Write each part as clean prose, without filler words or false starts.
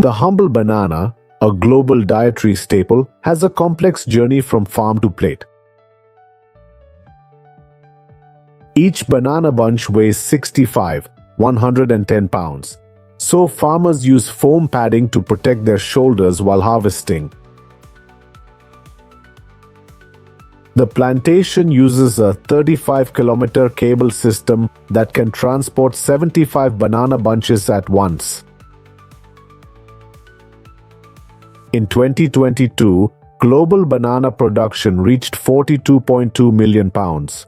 The humble banana, a global dietary staple, has a complex journey from farm to plate. Each banana bunch weighs 110 pounds, so farmers use foam padding to protect their shoulders while harvesting. The plantation uses a 35-kilometer cable system that can transport 75 banana bunches at once. In 2022, global banana production reached 42.2 million pounds.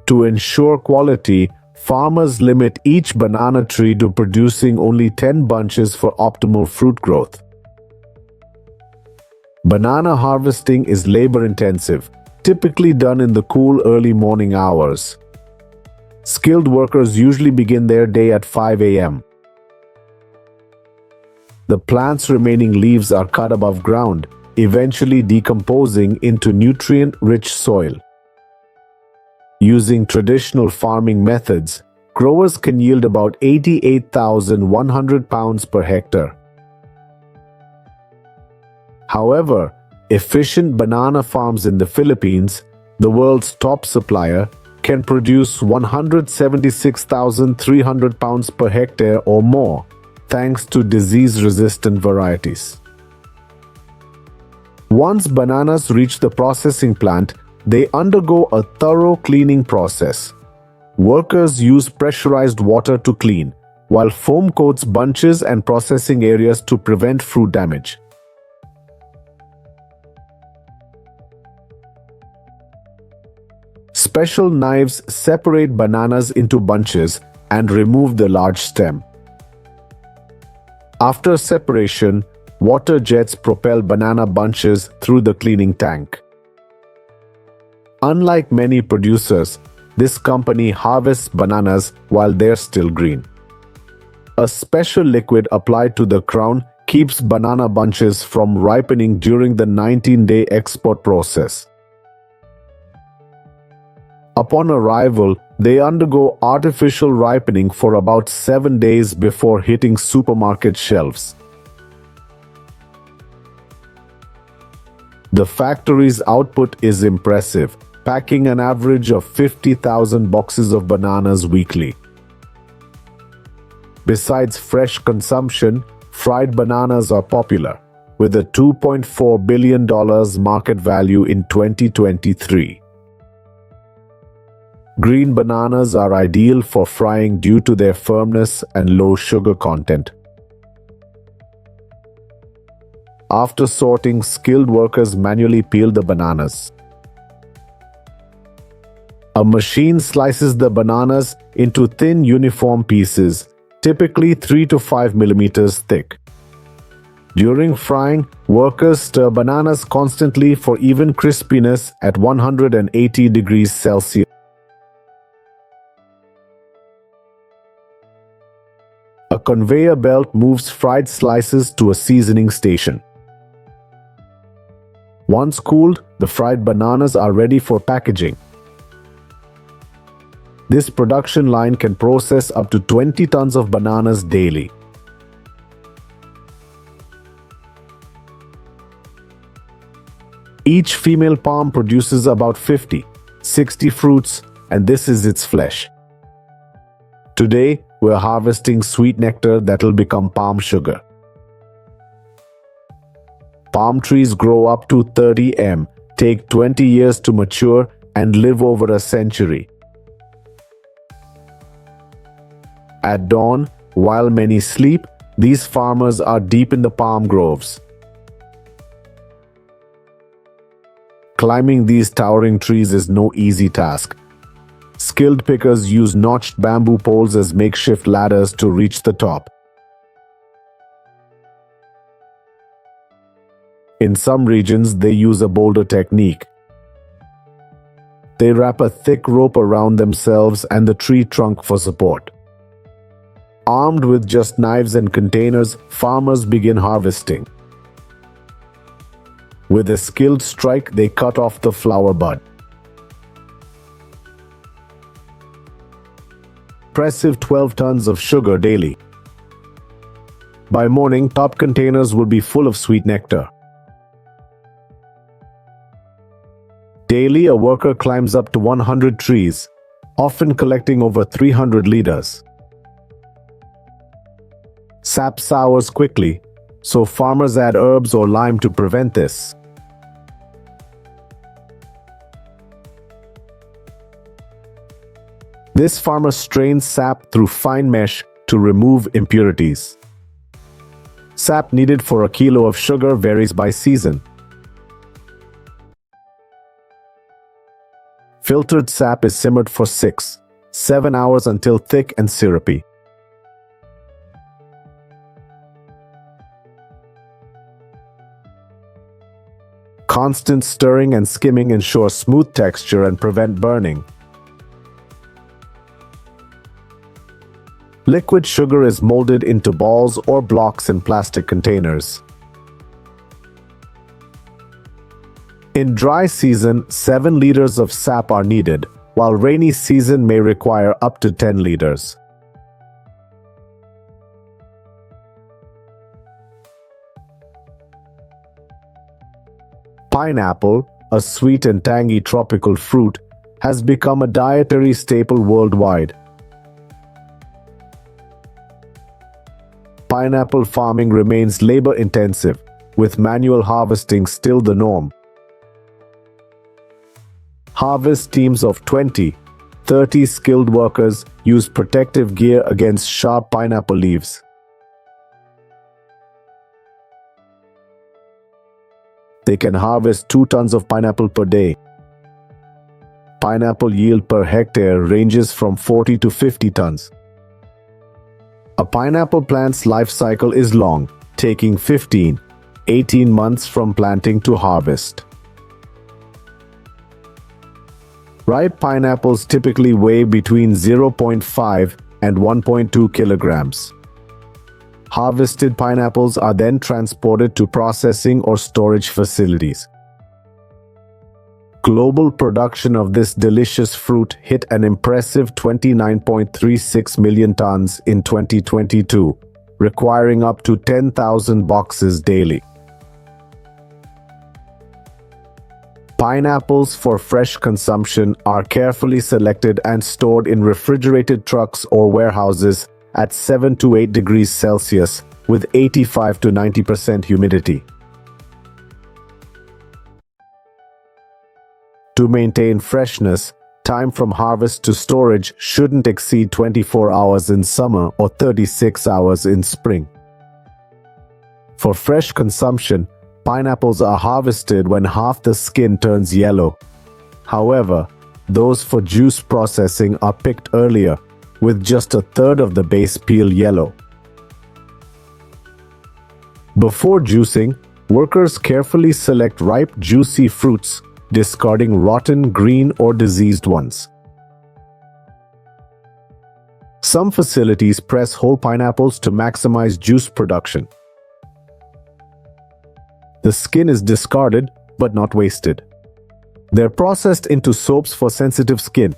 To ensure quality, farmers limit each banana tree to producing only 10 bunches for optimal fruit growth. Banana harvesting is labor-intensive, typically done in the cool early morning hours. Skilled workers usually begin their day at 5 a.m. The plant's remaining leaves are cut above ground, eventually decomposing into nutrient-rich soil. Using traditional farming methods, growers can yield about 88,100 pounds per hectare. However, efficient banana farms in the Philippines, the world's top supplier, can produce 176,300 pounds per hectare or more, thanks to disease-resistant varieties. Once bananas reach the processing plant, they undergo a thorough cleaning process. Workers use pressurized water to clean, while foam coats bunches and processing areas to prevent fruit damage. Special knives separate bananas into bunches and remove the large stem. After separation, water jets propel banana bunches through the cleaning tank. Unlike many producers, this company harvests bananas while they're still green. A special liquid applied to the crown keeps banana bunches from ripening during the 19-day export process. Upon arrival, they undergo artificial ripening for about 7 days before hitting supermarket shelves. The factory's output is impressive, packing an average of 50,000 boxes of bananas weekly. Besides fresh consumption, fried bananas are popular, with a $2.4 billion market value in 2023. Green bananas are ideal for frying due to their firmness and low sugar content. After sorting, skilled workers manually peel the bananas. A machine slices the bananas into thin, uniform pieces, typically 3 to 5 millimeters thick. During frying, workers stir bananas constantly for even crispiness at 180 degrees Celsius. A conveyor belt moves fried slices to a seasoning station. Once cooled, the fried bananas are ready for packaging. This production line can process up to 20 tons of bananas daily. Each female palm produces about 50-60 fruits, and this is its flesh. Today, we're harvesting sweet nectar that'll become palm sugar. Palm trees grow up to 30 m, take 20 years to mature, and live over a century. At dawn, while many sleep, these farmers are deep in the palm groves. Climbing these towering trees is no easy task. Skilled pickers use notched bamboo poles as makeshift ladders to reach the top. In some regions, they use a boulder technique. They wrap a thick rope around themselves and the tree trunk for support. Armed with just knives and containers, farmers begin harvesting. With a skilled strike, they cut off the flower bud. Impressive 12 tons of sugar daily. By morning, top containers will be full of sweet nectar. Daily, a worker climbs up to 100 trees, often collecting over 300 liters. Sap sours quickly, so farmers add herbs or lime to prevent this. This farmer strains sap through fine mesh to remove impurities. Sap needed for a kilo of sugar varies by season. Filtered sap is simmered for 6-7 hours until thick and syrupy. Constant stirring and skimming ensure smooth texture and prevent burning. Liquid sugar is molded into balls or blocks in plastic containers. In dry season, 7 liters of sap are needed, while rainy season may require up to 10 liters. Pineapple, a sweet and tangy tropical fruit, has become a dietary staple worldwide. Pineapple farming remains labor-intensive, with manual harvesting still the norm. Harvest teams of 20-30 skilled workers use protective gear against sharp pineapple leaves. They can harvest 2 tons of pineapple per day. Pineapple yield per hectare ranges from 40 to 50 tons. A pineapple plant's life cycle is long, taking 15-18 months from planting to harvest. Ripe pineapples typically weigh between 0.5 and 1.2 kilograms. Harvested pineapples are then transported to processing or storage facilities. Global production of this delicious fruit hit an impressive 29.36 million tons in 2022, requiring up to 10,000 boxes daily. Pineapples for fresh consumption are carefully selected and stored in refrigerated trucks or warehouses at 7 to 8 degrees Celsius with 85 to 90% humidity. To maintain freshness, time from harvest to storage shouldn't exceed 24 hours in summer or 36 hours in spring. For fresh consumption, pineapples are harvested when half the skin turns yellow. However, those for juice processing are picked earlier, with just a third of the base peel yellow. Before juicing, workers carefully select ripe, juicy fruits, discarding rotten, green, or diseased ones. Some facilities press whole pineapples to maximize juice production. The skin is discarded, but not wasted. They're processed into soaps for sensitive skin.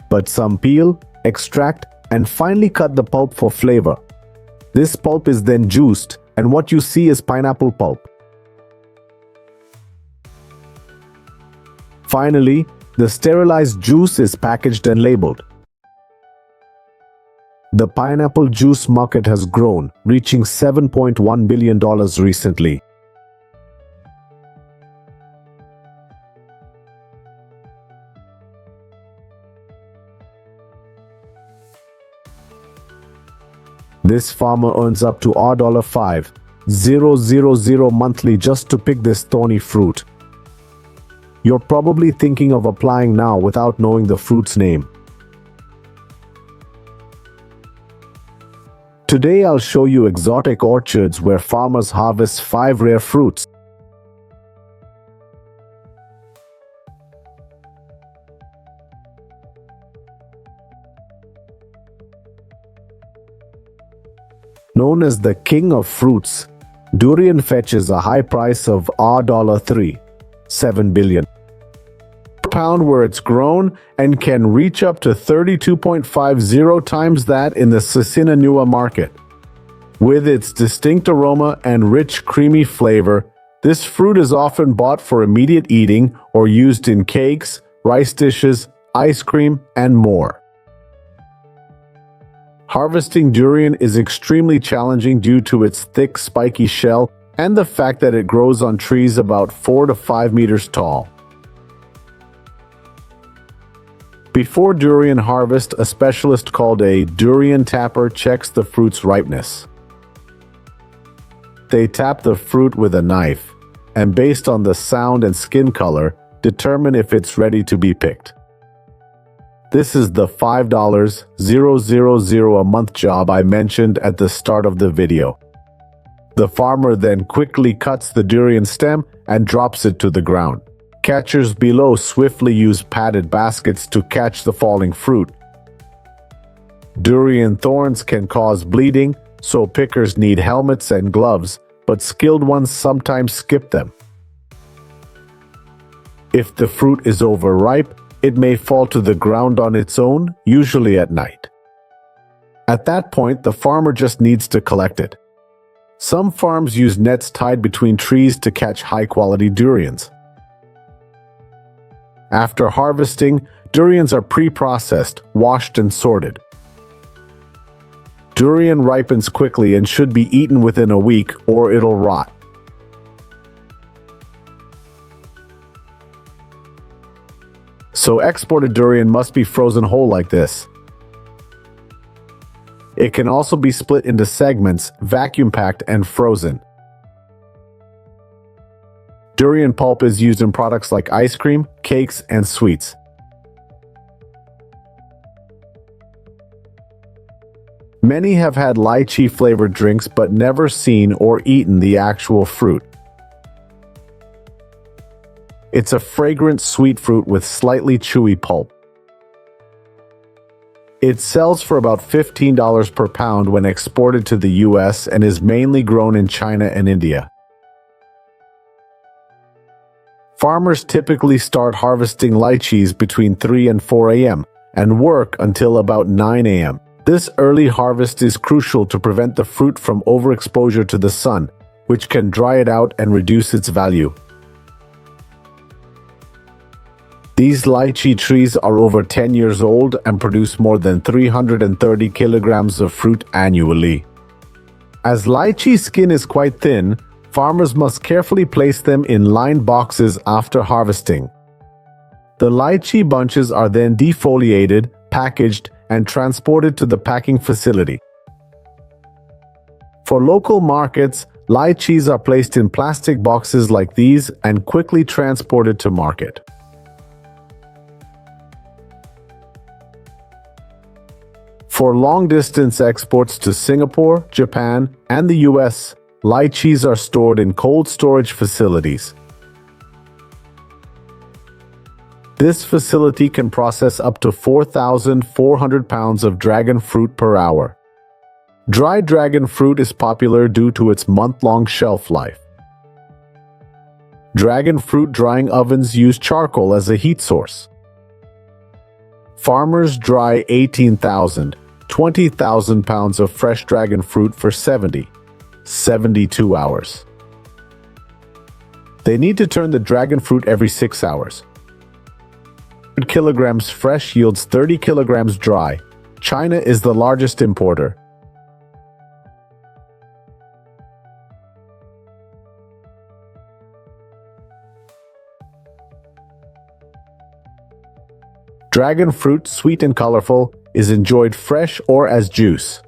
But some peel, extract, and finally cut the pulp for flavor. This pulp is then juiced, and what you see is pineapple pulp. Finally, the sterilized juice is packaged and labeled. The pineapple juice market has grown, reaching $7.1 billion recently. This farmer earns up to $5,000 monthly just to pick this thorny fruit. You're probably thinking of applying now without knowing the fruit's name. Today I'll show you exotic orchards where farmers harvest 5 rare fruits. Known as the king of fruits, Durian fetches a high price of $3.7 billion pound where it's grown and can reach up to 32.50 times that in the Sinanua market. With its distinct aroma and rich, creamy flavor, this fruit is often bought for immediate eating or used in cakes, rice dishes, ice cream, and more. Harvesting durian is extremely challenging due to its thick, spiky shell and the fact that it grows on trees about 4 to 5 meters tall. Before durian harvest, a specialist called a durian tapper checks the fruit's ripeness. They tap the fruit with a knife, and based on the sound and skin color, determine if it's ready to be picked. This is the $5,000 a month job I mentioned at the start of the video. The farmer then quickly cuts the durian stem and drops it to the ground. Catchers below swiftly use padded baskets to catch the falling fruit. Durian thorns can cause bleeding, so pickers need helmets and gloves, but skilled ones sometimes skip them. If the fruit is overripe, it may fall to the ground on its own, usually at night. At that point, the farmer just needs to collect it. Some farms use nets tied between trees to catch high-quality durians. After harvesting, durians are pre-processed, washed, and sorted. Durian ripens quickly and should be eaten within a week or it'll rot. So exported durian must be frozen whole like this. It can also be split into segments, vacuum-packed, and frozen. Durian pulp is used in products like ice cream, cakes, and sweets. Many have had lychee-flavored drinks but never seen or eaten the actual fruit. It's a fragrant sweet fruit with slightly chewy pulp. It sells for about $15 per pound when exported to the US and is mainly grown in China and India. Farmers typically start harvesting lychees between 3 and 4 a.m. and work until about 9 a.m. This early harvest is crucial to prevent the fruit from overexposure to the sun, which can dry it out and reduce its value. These lychee trees are over 10 years old and produce more than 330 kilograms of fruit annually. As lychee skin is quite thin, farmers must carefully place them in lined boxes after harvesting. The lychee bunches are then defoliated, packaged, and transported to the packing facility. For local markets, lychees are placed in plastic boxes like these and quickly transported to market. For long-distance exports to Singapore, Japan, and the US, lychees are stored in cold storage facilities. This facility can process up to 4,400 pounds of dragon fruit per hour. Dried dragon fruit is popular due to its month-long shelf life. Dragon fruit drying ovens use charcoal as a heat source. Farmers dry 18,000, 20,000 pounds of fresh dragon fruit for 72 hours. They need to turn the dragon fruit every 6 hours. 100 kilograms fresh yields 30 kilograms dry. China is the largest importer. Dragon fruit, sweet and colorful, is enjoyed fresh or as juice.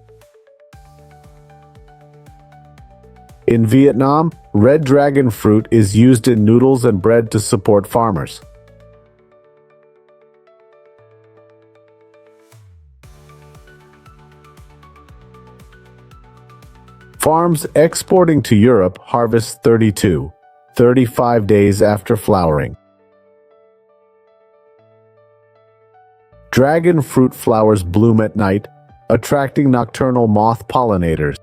In Vietnam, red dragon fruit is used in noodles and bread to support farmers. Farms exporting to Europe harvest 35 days after flowering. Dragon fruit flowers bloom at night, attracting nocturnal moth pollinators.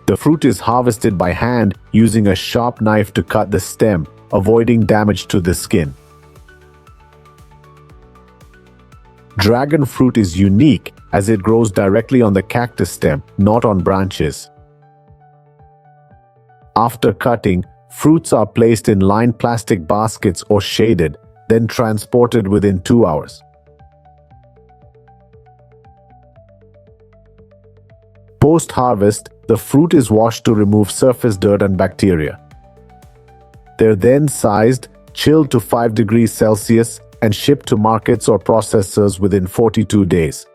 The fruit is harvested by hand using a sharp knife to cut the stem, avoiding damage to the skin. Dragon fruit is unique as it grows directly on the cactus stem, not on branches. After cutting, fruits are placed in lined plastic baskets or shaded, then transported within 2 hours. Post-harvest, the fruit is washed to remove surface dirt and bacteria. They're then sized, chilled to 5 degrees Celsius, and shipped to markets or processors within 42 days.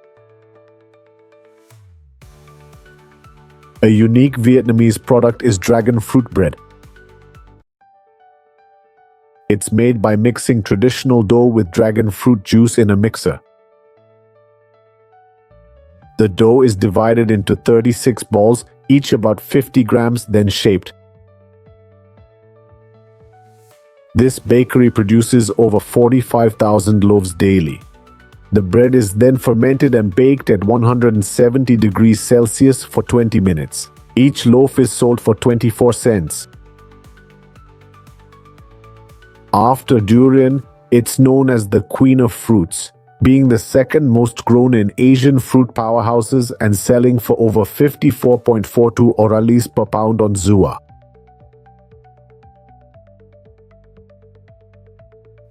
A unique Vietnamese product is dragon fruit bread. It's made by mixing traditional dough with dragon fruit juice in a mixer. The dough is divided into 36 balls, each about 50 grams, then shaped. This bakery produces over 45,000 loaves daily. The bread is then fermented and baked at 170 degrees Celsius for 20 minutes. Each loaf is sold for 24 cents. After durian, it's known as the Queen of Fruits, being the second most grown in Asian fruit powerhouses and selling for over 54.42 orales per pound on Zua.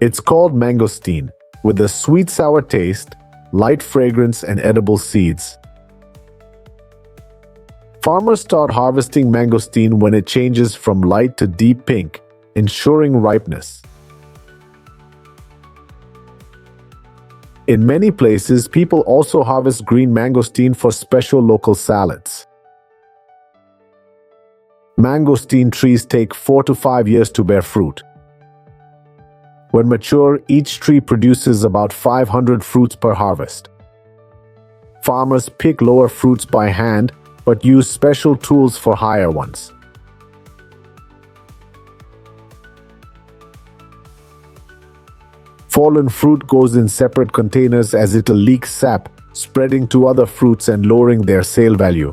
It's called mangosteen, with a sweet-sour taste, light fragrance, and edible seeds. Farmers start harvesting mangosteen when it changes from light to deep pink, ensuring ripeness. In many places, people also harvest green mangosteen for special local salads. Mangosteen trees take 4 to 5 years to bear fruit. When mature, each tree produces about 500 fruits per harvest. Farmers pick lower fruits by hand, but use special tools for higher ones. Fallen fruit goes in separate containers as it'll leak sap, spreading to other fruits and lowering their sale value.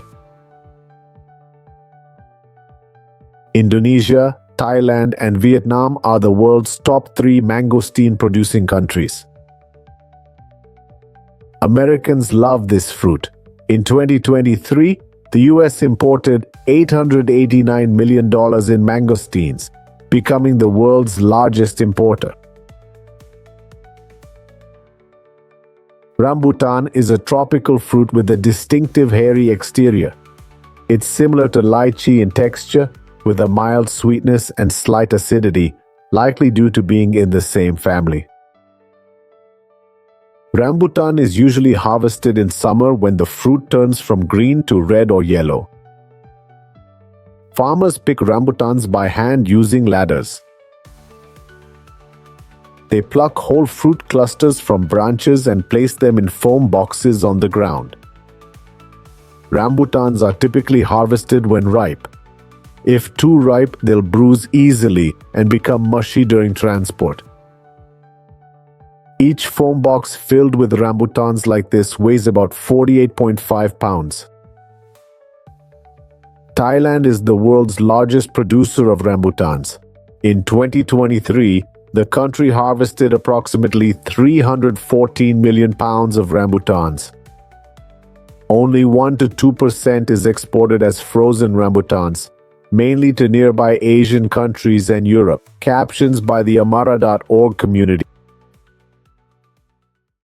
Indonesia, Thailand, and Vietnam are the world's top 3 mangosteen-producing countries. Americans love this fruit. In 2023, the US imported $889 million in mangosteens, becoming the world's largest importer. Rambutan is a tropical fruit with a distinctive hairy exterior. It's similar to lychee in texture, with a mild sweetness and slight acidity, likely due to being in the same family. Rambutan is usually harvested in summer when the fruit turns from green to red or yellow. Farmers pick rambutans by hand using ladders. They pluck whole fruit clusters from branches and place them in foam boxes on the ground. Rambutans are typically harvested when ripe. If too ripe, they'll bruise easily and become mushy during transport. Each foam box filled with rambutans like this weighs about 48.5 pounds. Thailand is the world's largest producer of rambutans. In 2023, the country harvested approximately 314 million pounds of rambutans. Only 1 to 2% is exported as frozen rambutans, mainly to nearby Asian countries and Europe. Captions by the Amara.org community.